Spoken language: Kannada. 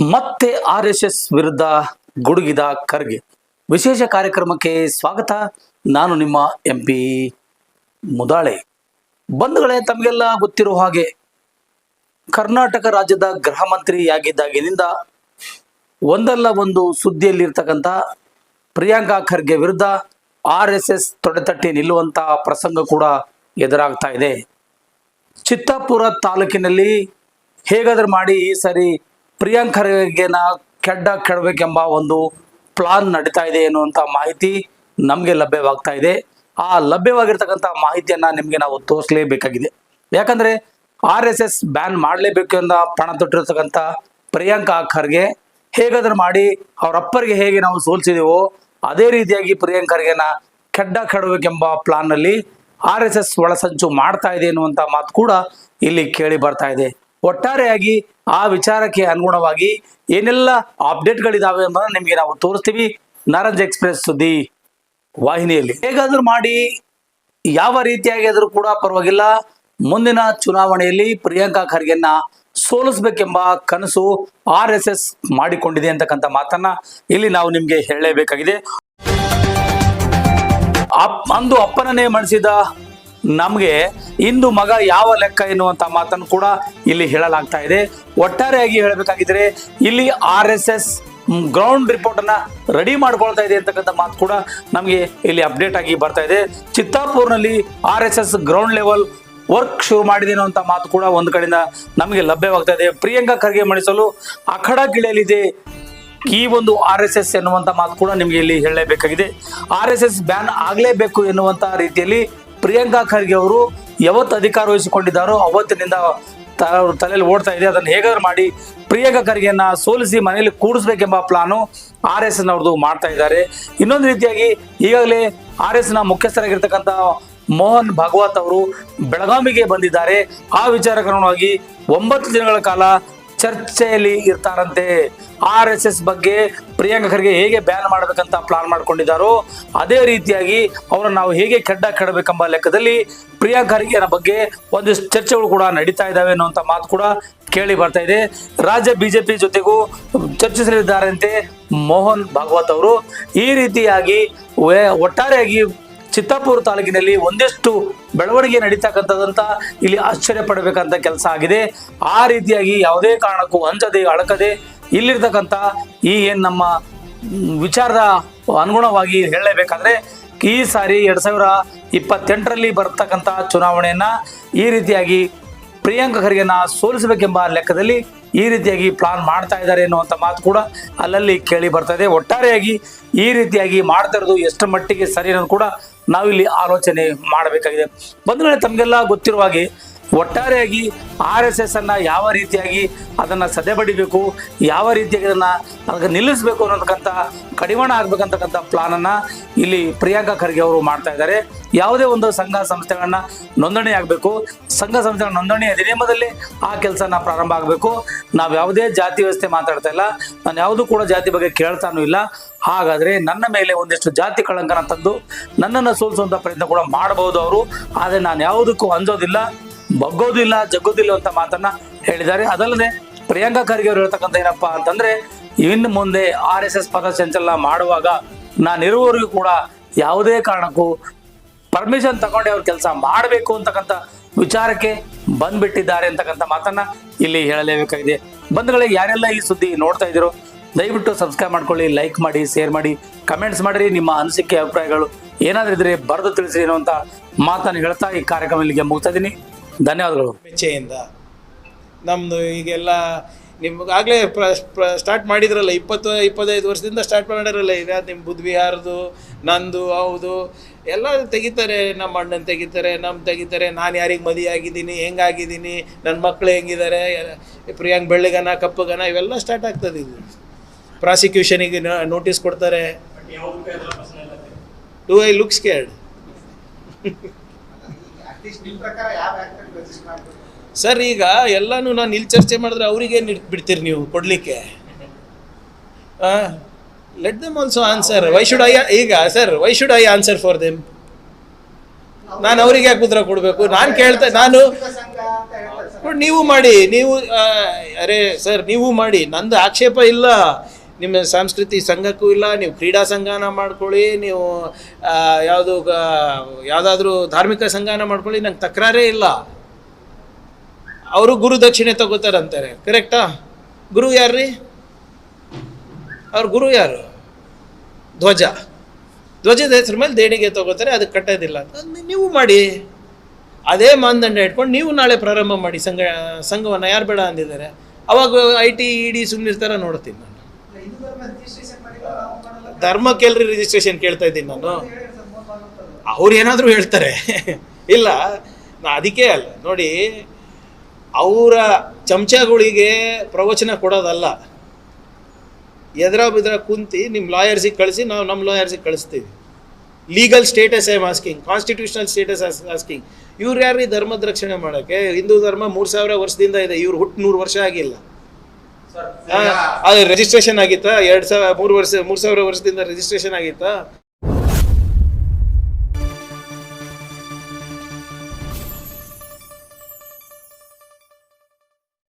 ಮತ್ತೆ RSS ವಿರುದ್ಧ ಗುಡುಗಿದ ಖರ್ಗೆ ವಿಶೇಷ ಕಾರ್ಯಕ್ರಮಕ್ಕೆ ಸ್ವಾಗತ. ನಾನು ನಿಮ್ಮ MP ಮುದಾಳೆ. ಬಂಧುಗಳೇ, ತಮಗೆಲ್ಲ ಗೊತ್ತಿರೋ ಹಾಗೆ ಕರ್ನಾಟಕ ರಾಜ್ಯದ ಗೃಹ ಮಂತ್ರಿಯಾಗಿದ್ದಾಗಿನಿಂದ ಒಂದಲ್ಲ ಒಂದು ಸುದ್ದಿಯಲ್ಲಿರ್ತಕ್ಕಂಥ ಪ್ರಿಯಾಂಕಾ ಖರ್ಗೆ ವಿರುದ್ಧ RSS ತೊಡೆತಟ್ಟಿ ನಿಲ್ಲುವಂತಹ ಪ್ರಸಂಗ ಕೂಡ ಎದುರಾಗ್ತಾ ಇದೆ. ಚಿತ್ತಾಪುರ ತಾಲೂಕಿನಲ್ಲಿ ಹೇಗಾದ್ರೂ ಮಾಡಿ ಈ ಸರಿ ಪ್ರಿಯಾಂಕಾ ಖರ್ಗೆನ ಕೆಡಬೇಕೆಂಬ ಒಂದು ಪ್ಲಾನ್ ನಡೀತಾ ಇದೆ ಎನ್ನುವಂಥ ಮಾಹಿತಿ ನಮಗೆ ಲಭ್ಯವಾಗ್ತಾ ಇದೆ. ಆ ಲಭ್ಯವಾಗಿರ್ತಕ್ಕಂಥ ಮಾಹಿತಿಯನ್ನ ನಿಮಗೆ ನಾವು ತೋರಿಸಲೇಬೇಕಾಗಿದೆ. ಯಾಕಂದ್ರೆ RSS ಬ್ಯಾನ್ ಮಾಡಲೇಬೇಕು ಅಂತ ಪಣ ತೊಟ್ಟಿರ್ತಕ್ಕಂಥ ಪ್ರಿಯಾಂಕಾ ಖರ್ಗೆ ಹೇಗಾದ್ರೂ ಮಾಡಿ ಅವ್ರ ಅಪ್ಪರಿಗೆ ಹೇಗೆ ನಾವು ಸೋಲಿಸಿದೆವೋ ಅದೇ ರೀತಿಯಾಗಿ ಪ್ರಿಯಾಂಕಾ ಖರ್ಗೆನ ಕೆಡಬೇಕೆಂಬ ಪ್ಲಾನ್ ನಲ್ಲಿ RSS ಒಳಸಂಚು ಮಾಡ್ತಾ ಇದೆ ಎನ್ನುವಂತ ಮಾತು ಕೂಡ ಇಲ್ಲಿ ಕೇಳಿ ಬರ್ತಾ ಇದೆ. ಒಟ್ಟಾರೆಯಾಗಿ ಆ ವಿಚಾರಕ್ಕೆ ಅನುಗುಣವಾಗಿ ಏನೆಲ್ಲ ಅಪ್ಡೇಟ್ಗಳಿದಾವೆ ಎಂಬುದನ್ನು ನಿಮಗೆ ನಾವು ತೋರಿಸ್ತೀವಿ ನಾರಂಜ್ ಎಕ್ಸ್ಪ್ರೆಸ್ ಸುದ್ದಿ ವಾಹಿನಿಯಲ್ಲಿ. ಹೇಗಾದ್ರೂ ಮಾಡಿ ಯಾವ ರೀತಿಯಾಗಿ ಆದರೂ ಕೂಡ ಪರವಾಗಿಲ್ಲ, ಮುಂದಿನ ಚುನಾವಣೆಯಲ್ಲಿ ಪ್ರಿಯಾಂಕಾ ಖರ್ಗೆನ ಸೋಲಿಸಬೇಕೆಂಬ ಕನಸು RSS ಮಾಡಿಕೊಂಡಿದೆ ಅಂತಕ್ಕಂಥ ಮಾತನ್ನ ಇಲ್ಲಿ ನಾವು ನಿಮ್ಗೆ ಹೇಳಲೇಬೇಕಾಗಿದೆ. ಅಂದು ಅಪ್ಪನನ್ನೇ ಮಣಿಸಿದ ನಮ್ಗೆ ಇಂದು ಮಗ ಯಾವ ಲೆಕ್ಕ ಎನ್ನುವಂತ ಮಾತನ್ನು ಕೂಡ ಇಲ್ಲಿ ಹೇಳಲಾಗ್ತಾ ಇದೆ. ಒಟ್ಟಾರೆಯಾಗಿ ಹೇಳಬೇಕಾಗಿದ್ರೆ ಇಲ್ಲಿ RSS ಗ್ರೌಂಡ್ ರಿಪೋರ್ಟ್ ಅನ್ನ ರೆಡಿ ಮಾಡ್ಕೊಳ್ತಾ ಇದೆ ಅಂತಕ್ಕಂಥ ಮಾತು ಕೂಡ ನಮಗೆ ಇಲ್ಲಿ ಅಪ್ಡೇಟ್ ಆಗಿ ಬರ್ತಾ ಇದೆ. ಚಿತ್ತಾಪುರ್ನಲ್ಲಿ RSS ಗ್ರೌಂಡ್ ಲೆವೆಲ್ ವರ್ಕ್ ಶುರು ಮಾಡಿದೆ ಅನ್ನುವಂಥ ಮಾತು ಕೂಡ ಒಂದು ಕಡೆಯಿಂದ ನಮಗೆ ಲಭ್ಯವಾಗ್ತಾ ಇದೆ. ಪ್ರಿಯಾಂಕಾ ಖರ್ಗೆ ಮಣಿಸಲು ಅಖಾಡಕ್ಕಿಳಿಯಲಿದೆ ಈ ಒಂದು RSS ಎನ್ನುವಂತ ಮಾತು ಕೂಡ ನಿಮಗೆ ಇಲ್ಲಿ ಹೇಳಲೇಬೇಕಾಗಿದೆ. RSS ಬ್ಯಾನ್ ಆಗಲೇಬೇಕು ಎನ್ನುವಂತ ರೀತಿಯಲ್ಲಿ ಪ್ರಿಯಾಂಕಾ ಖರ್ಗೆ ಅವರು ಯಾವತ್ತು ಅಧಿಕಾರ ವಹಿಸಿಕೊಂಡಿದ್ದಾರೋ ಅವತ್ತಿನಿಂದ ತಲೆಯಲ್ಲಿ ಓಡ್ತಾ ಇದೆ. ಅದನ್ನು ಹೇಗಾದ್ರೂ ಮಾಡಿ ಪ್ರಿಯಾಂಕಾ ಖರ್ಗೆಯನ್ನ ಸೋಲಿಸಿ ಮನೆಯಲ್ಲಿ ಕೂಡಿಸ್ಬೇಕೆಂಬ ಪ್ಲಾನು RSS ನವ್ರದ್ದು ಮಾಡ್ತಾ ಇದ್ದಾರೆ. ಇನ್ನೊಂದು ರೀತಿಯಾಗಿ ಈಗಾಗಲೇ RSS ನ ಮುಖ್ಯಸ್ಥರಾಗಿರ್ತಕ್ಕಂಥ ಮೋಹನ್ ಭಾಗವತ್ ಅವರು ಬೆಳಗಾವಿಗೆ ಬಂದಿದ್ದಾರೆ. ಆ ವಿಚಾರಕ್ರಮವಾಗಿ 9 ದಿನಗಳ ಕಾಲ ಚರ್ಚೆಯಲ್ಲಿ ಇರ್ತಾರಂತೆ. RSS ಬಗ್ಗೆ ಪ್ರಿಯಾಂಕಾ ಖರ್ಗೆ ಹೇಗೆ ಬ್ಯಾನ್ ಮಾಡಬೇಕಂತ ಪ್ಲಾನ್ ಮಾಡ್ಕೊಂಡಿದ್ದಾರೋ ಅದೇ ರೀತಿಯಾಗಿ ಅವರನ್ನು ನಾವು ಹೇಗೆ ಕೆಡಬೇಕೆಂಬ ಲೆಕ್ಕದಲ್ಲಿ ಪ್ರಿಯಾಂಕಾ ಖರ್ಗೆನ ಬಗ್ಗೆ ಒಂದಿಷ್ಟು ಚರ್ಚೆಗಳು ಕೂಡ ನಡೀತಾ ಇದ್ದಾವೆ ಅನ್ನುವಂಥ ಮಾತು ಕೂಡ ಕೇಳಿ ಬರ್ತಾ ಇದೆ. ರಾಜ್ಯ BJP ಜೊತೆಗೂ ಚರ್ಚಿಸಲಿದ್ದಾರಂತೆ ಮೋಹನ್ ಭಾಗವತ್ ಅವರು. ಈ ರೀತಿಯಾಗಿ ಒಟ್ಟಾರೆಯಾಗಿ ಚಿತ್ತಾಪುರ ತಾಲೂಕಿನಲ್ಲಿ ಒಂದಿಷ್ಟು ಬೆಳವಣಿಗೆ ನಡೀತಕ್ಕಂಥದ್ದಂತ ಇಲ್ಲಿ ಆಶ್ಚರ್ಯ ಪಡಬೇಕಂತ ಕೆಲಸ ಆಗಿದೆ. ಆ ರೀತಿಯಾಗಿ ಯಾವುದೇ ಕಾರಣಕ್ಕೂ ಅಂಜದೆ ಅಳಕದೆ ಇಲ್ಲಿರ್ತಕ್ಕಂಥ ಈ ಏನು ನಮ್ಮ ವಿಚಾರದ ಅನುಗುಣವಾಗಿ ಹೇಳಲೇಬೇಕಾದ್ರೆ ಈ ಸಾರಿ 2028ರಲ್ಲಿ ಬರ್ತಕ್ಕಂಥ ಚುನಾವಣೆಯನ್ನ ಈ ರೀತಿಯಾಗಿ ಪ್ರಿಯಾಂಕಾ ಖರ್ಗೆನ ಸೋಲಿಸಬೇಕೆಂಬ ಲೆಕ್ಕದಲ್ಲಿ ಈ ರೀತಿಯಾಗಿ ಪ್ಲಾನ್ ಮಾಡ್ತಾ ಇದ್ದಾರೆ ಎನ್ನುವಂಥ ಮಾತು ಕೂಡ ಅಲ್ಲಲ್ಲಿ ಕೇಳಿ ಬರ್ತಾ ಇದೆ. ಒಟ್ಟಾರೆಯಾಗಿ ಈ ರೀತಿಯಾಗಿ ಮಾಡ್ತಾ ಇರೋದು ಎಷ್ಟು ಮಟ್ಟಿಗೆ ಸರಿ ಅನ್ನೋದು ಕೂಡ ನಾವಿಲ್ಲಿ ಆಲೋಚನೆ ಮಾಡಬೇಕಾಗಿದೆ. ಬಂಧುಗಳೇ, ತಮಗೆಲ್ಲ ಗೊತ್ತಿರುವ ಹಾಗೆ ಒಟ್ಟಾರೆಯಾಗಿ RSS ಅನ್ನ ಯಾವ ರೀತಿಯಾಗಿ ಅದನ್ನ ಸದೆಬಡಿಬೇಕು, ಯಾವ ರೀತಿಯಾಗಿ ಅದಕ್ಕೆ ನಿಲ್ಲಿಸಬೇಕು ಅನ್ನೋದಕ್ಕಂತ ಕಡಿವಾಣ ಆಗ್ಬೇಕಂತಕ್ಕಂಥ ಪ್ಲಾನ್ ಅನ್ನ ಇಲ್ಲಿ ಪ್ರಿಯಾಂಕಾ ಖರ್ಗೆ ಅವರು ಮಾಡ್ತಾ ಇದ್ದಾರೆ. ಯಾವುದೇ ಒಂದು ಸಂಘ ಸಂಸ್ಥೆಗಳನ್ನ ನೋಂದಣಿ ಆಗಬೇಕು, ಸಂಘ ಸಂಸ್ಥೆಗಳ ನೋಂದಣಿ ಅಧಿನಿಯಮದಲ್ಲಿ ಆ ಕೆಲಸನ ಪ್ರಾರಂಭ ಆಗಬೇಕು. ನಾವು ಯಾವುದೇ ಜಾತಿ ವ್ಯವಸ್ಥೆ ಮಾತಾಡ್ತಾ ಇಲ್ಲ, ನಾನು ಯಾವುದೂ ಕೂಡ ಜಾತಿ ಬಗ್ಗೆ ಕೇಳ್ತಾನೂ ಇಲ್ಲ. ಹಾಗಾದ್ರೆ ನನ್ನ ಮೇಲೆ ಒಂದಿಷ್ಟು ಜಾತಿ ಕಳಂಕನ ತಂದು ನನ್ನನ್ನು ಸೋಲಿಸುವಂತ ಪ್ರಯತ್ನ ಕೂಡ ಮಾಡಬಹುದು ಅವರು. ಆದರೆ ನಾನು ಯಾವುದಕ್ಕೂ ಅಂಜೋದಿಲ್ಲ, ಬಗ್ಗೋದಿಲ್ಲ, ಜಗ್ಗೋದಿಲ್ಲ ಅಂತ ಮಾತನ್ನ ಹೇಳಿದ್ದಾರೆ. ಅದಲ್ಲದೆ ಪ್ರಿಯಾಂಕಾ ಖರ್ಗೆ ಅವರು ಹೇಳ್ತಕ್ಕಂಥ ಏನಪ್ಪಾ ಅಂತಂದ್ರೆ, ಇನ್ನು ಮುಂದೆ RSS ಪಥಸಂಚಲನ ಮಾಡುವಾಗ ನಾನಿರುವವರೆಗೂ ಕೂಡ ಯಾವುದೇ ಕಾರಣಕ್ಕೂ ಪರ್ಮಿಷನ್ ತಗೊಂಡೆ ಅವ್ರ ಕೆಲಸ ಮಾಡಬೇಕು ಅಂತಕ್ಕಂಥ ವಿಚಾರಕ್ಕೆ ಬಂದ್ಬಿಟ್ಟಿದ್ದಾರೆ ಅಂತಕ್ಕಂಥ ಮಾತನ್ನ ಇಲ್ಲಿ ಹೇಳಲೇಬೇಕಾಗಿದೆ. ಬಂಧುಗಳಿಗೆ, ಯಾರೆಲ್ಲ ಈ ಸುದ್ದಿ ನೋಡ್ತಾ ಇದ್ದೀರೋ ದಯವಿಟ್ಟು ಸಬ್ಸ್ಕ್ರೈಬ್ ಮಾಡ್ಕೊಳ್ಳಿ, ಲೈಕ್ ಮಾಡಿ, ಶೇರ್ ಮಾಡಿ, ಕಮೆಂಟ್ಸ್ ಮಾಡಿರಿ. ನಿಮ್ಮ ಅನಿಸಿಕೆ ಅಭಿಪ್ರಾಯಗಳು ಏನಾದರೂ ಇದ್ರೆ ಬರೆದು ತಿಳಿಸಿ ಅನ್ನುವಂಥ ಮಾತನ್ನು ಹೇಳ್ತಾ ಈ ಕಾರ್ಯಕ್ರಮ ಇಲ್ಲಿಗೆ ಮುಗಿಸ್ತಾ ಇದ್ದೀನಿ. ಧನ್ಯವಾದಗಳು. ಮೆಚ್ಚೆಯಿಂದ ನಮ್ಮದು ಈಗೆಲ್ಲ ನಿಮ್ಗಾಗಲೇ ಸ್ಟಾರ್ಟ್ ಮಾಡಿದ್ರಲ್ಲ, 20-25 ವರ್ಷದಿಂದ ಸ್ಟಾರ್ಟ್ ಮಾಡಿರಲ್ಲ. ಈಗ ನಿಮ್ಮ ಬುದ್ಧ ವಿಹಾರದು, ನಂದು, ಹೌದು ಎಲ್ಲ ತೆಗಿತಾರೆ. ನಮ್ಮ ಅಣ್ಣನ ತೆಗಿತಾರೆ, ತೆಗಿತಾರೆ. ನಾನು ಯಾರಿಗೆ ಮದುವೆ ಆಗಿದ್ದೀನಿ, ಹೆಂಗಾಗಿದ್ದೀನಿ, ನನ್ನ ಮಕ್ಕಳು ಹೆಂಗಿದ್ದಾರೆ, ಪ್ರಿಯಾಂಕ್ ಬೆಳ್ಳಿಗನ ಕಪ್ಪಗನ, ಇವೆಲ್ಲ ಸ್ಟಾರ್ಟ್ ಆಗ್ತದೆ. ಇದು ಪ್ರಾಸಿಕ್ಯೂಷನಿಗೆ ನೋಟಿಸ್ ಕೊಡ್ತಾರೆ. Do I look scared? Sir, ಈಗ ಎಲ್ಲನೂ ನಾನು ಇಲ್ಲಿ ಚರ್ಚೆ ಮಾಡಿದ್ರೆ ಅವ್ರಿಗೆ ಬಿಡ್ತೀರಿ ನೀವು ಕೊಡಲಿಕ್ಕೆ? Let them also answer. Why should I answer for them? ನಾನು ಅವ್ರಿಗೆ ಯಾಕೆ ಉತ್ತರ ಕೊಡಬೇಕು? ನಾನು ಕೇಳ್ತಾ ಬಟ್ ನೀವು ಮಾಡಿ, ನೀವು ಅರೆ ಸರ್ ನೀವು ಮಾಡಿ, ನಂದು ಆಕ್ಷೇಪ ಇಲ್ಲ. ನಿಮ್ಮ ಸಾಂಸ್ಕೃತಿಕ ಸಂಘಕ್ಕೂ ಇಲ್ಲ, ನೀವು ಕ್ರೀಡಾ ಸಂಘನ ಮಾಡ್ಕೊಳ್ಳಿ, ನೀವು ಯಾವುದಾದ್ರೂ ಧಾರ್ಮಿಕ ಸಂಘನ ಮಾಡ್ಕೊಳ್ಳಿ, ನಂಗೆ ತಕರಾರೇ ಇಲ್ಲ. ಅವರು ಗುರು ದಕ್ಷಿಣೆ ತಗೋತಾರಂತಾರೆ, ಕರೆಕ್ಟಾ? ಗುರು ಯಾರ್ರೀ? ಅವ್ರ ಗುರು ಯಾರು? ಧ್ವಜದ ಹೆಸರು ಮೇಲೆ ದೇಣಿಗೆ ತಗೋತಾರೆ, ಅದಕ್ಕೆ ಕಟ್ಟೋದಿಲ್ಲ ಅಂತ ನೀವು ಮಾಡಿ. ಅದೇ ಮಾನದಂಡ ಇಟ್ಕೊಂಡು ನೀವು ನಾಳೆ ಪ್ರಾರಂಭ ಮಾಡಿ ಸಂಘವನ್ನು. ಯಾರು ಬೇಡ ಅಂದಿದ್ದಾರೆ? ಅವಾಗ IT ED ಸುಮ್ಮನಿರ್ತಾರ ನೋಡ್ತೀನಿ ನಾನು. ಧರ್ಮಕ್ಕೆಲ್ರಿ ರಿಜಿಸ್ಟ್ರೇಷನ್ ಕೇಳ್ತಾ ಇದ್ದೀನಿ ನಾನು. ಅವ್ರು ಏನಾದರೂ ಹೇಳ್ತಾರೆ ಇಲ್ಲ, ಅದಕ್ಕೆ ಅಲ್ಲ ನೋಡಿ, ಅವರ ಚಮಚಗಳಿಗೆ ಪ್ರವಚನ ಕೊಡೋದಲ್ಲ. ಎದುರ ಬಿದ್ರ ಕುಂತಿ ನಿಮ್ಮ ಲಾಯರ್ಸಿಗೆ ಕಳಿಸಿ, ನಾವು ನಮ್ಮ ಲಾಯರ್ಸಿಗೆ ಕಳಿಸ್ತೀವಿ. Legal status I asking, constitutional status asking. ಇವ್ರು ಯಾರು ಈ ಧರ್ಮದ ರಕ್ಷಣೆ ಮಾಡೋಕ್ಕೆ? ಹಿಂದೂ ಧರ್ಮ 3000 ವರ್ಷದಿಂದ ಇದೆ, ಇವ್ರು ಹುಟ್ಟು 100 ವರ್ಷ ಆಗಿಲ್ಲ. ಅದು ರಿಜಿಸ್ಟ್ರೇಷನ್ ಆಗಿತ್ತಾ? 3000 ವರ್ಷದಿಂದ ರಿಜಿಸ್ಟ್ರೇಷನ್ ಆಗಿತ್ತಾ?